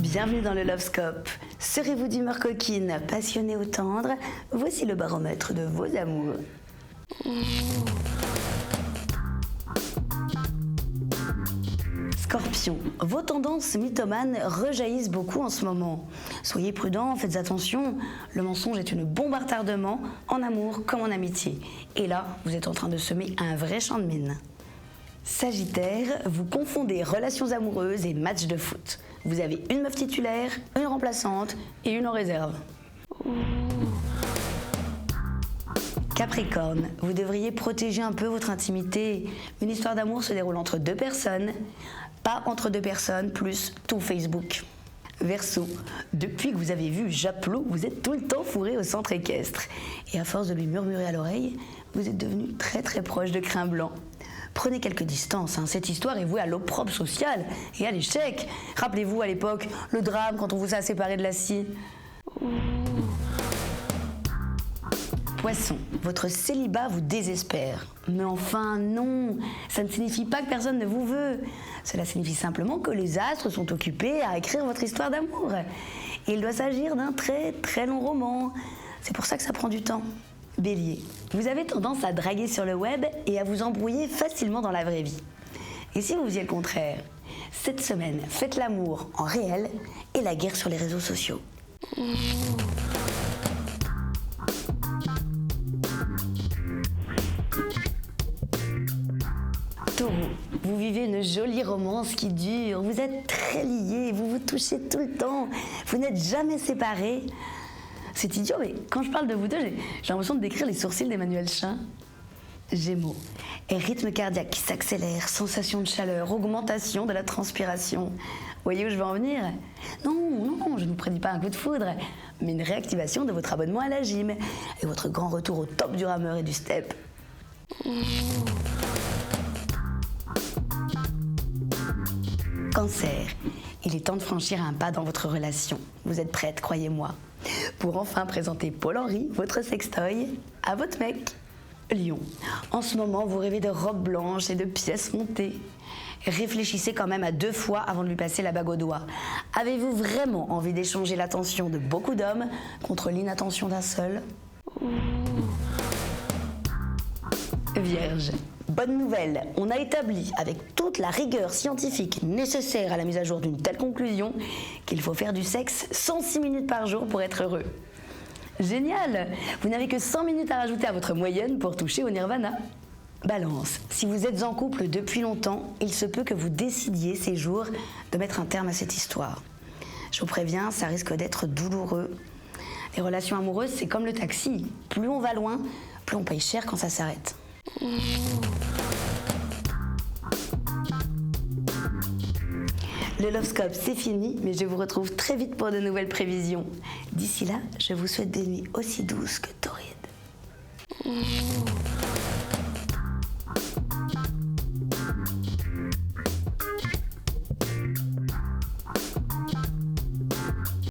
Bienvenue dans le Lovescope. Serez-vous d'humeur coquine, passionné ou tendre? Voici le baromètre de vos amours. Scorpion, vos tendances mythomanes rejaillissent beaucoup en ce moment. Soyez prudents, faites attention, le mensonge est une bombe à retardement, en amour comme en amitié. Et là, vous êtes en train de semer un vrai champ de mine. Sagittaire, vous confondez relations amoureuses et matchs de foot. Vous avez une meuf titulaire, une remplaçante et une en réserve. Capricorne, vous devriez protéger un peu votre intimité. Une histoire d'amour se déroule entre deux personnes, pas entre deux personnes plus tout Facebook. Verseau, depuis que vous avez vu Japlot, vous êtes tout le temps fourré au centre équestre. Et à force de lui murmurer à l'oreille, vous êtes devenu très très proche de Crin Blanc. Prenez quelques distances, cette histoire est vouée à l'opprobre social et à l'échec. Rappelez-vous à l'époque, le drame quand on vous a séparé de la scie. Poisson, votre célibat vous désespère. Mais enfin non, ça ne signifie pas que personne ne vous veut. Cela signifie simplement que les astres sont occupés à écrire votre histoire d'amour. Et il doit s'agir d'un très très long roman. C'est pour ça que ça prend du temps. Bélier, vous avez tendance à draguer sur le web et à vous embrouiller facilement dans la vraie vie. Et si vous faisiez le contraire? Cette semaine, faites l'amour en réel et la guerre sur les réseaux sociaux. Taureau, vous vivez une jolie romance qui dure, vous êtes très liés, vous vous touchez tout le temps, vous n'êtes jamais séparés. C'est idiot, mais quand je parle de vous deux, j'ai l'impression de décrire les sourcils d'Emmanuel Chin. Gémeaux, et rythme cardiaque qui s'accélère, sensation de chaleur, augmentation de la transpiration. Voyez où je veux en venir? Non, je ne vous prédis pas un coup de foudre, mais une réactivation de votre abonnement à la gym et votre grand retour au top du rameur et du step. Cancer, il est temps de franchir un pas dans votre relation. Vous êtes prête, croyez-moi, pour enfin présenter Paul-Henri, votre sextoy, à votre mec. Lion, en ce moment, vous rêvez de robes blanches et de pièces montées. Réfléchissez quand même à 2 fois avant de lui passer la bague au doigt. Avez-vous vraiment envie d'échanger l'attention de beaucoup d'hommes contre l'inattention d'un seul? Vierge, bonne nouvelle, on a établi avec toute la rigueur scientifique nécessaire à la mise à jour d'une telle conclusion qu'il faut faire du sexe 106 minutes par jour pour être heureux. Génial! Vous n'avez que 100 minutes à rajouter à votre moyenne pour toucher au nirvana. Balance, si vous êtes en couple depuis longtemps, il se peut que vous décidiez ces jours de mettre un terme à cette histoire. Je vous préviens, ça risque d'être douloureux. Les relations amoureuses, c'est comme le taxi. Plus on va loin, plus on paye cher quand ça s'arrête. Le Lovescope, c'est fini, mais je vous retrouve très vite pour de nouvelles prévisions. D'ici là, je vous souhaite des nuits aussi douces que torrides.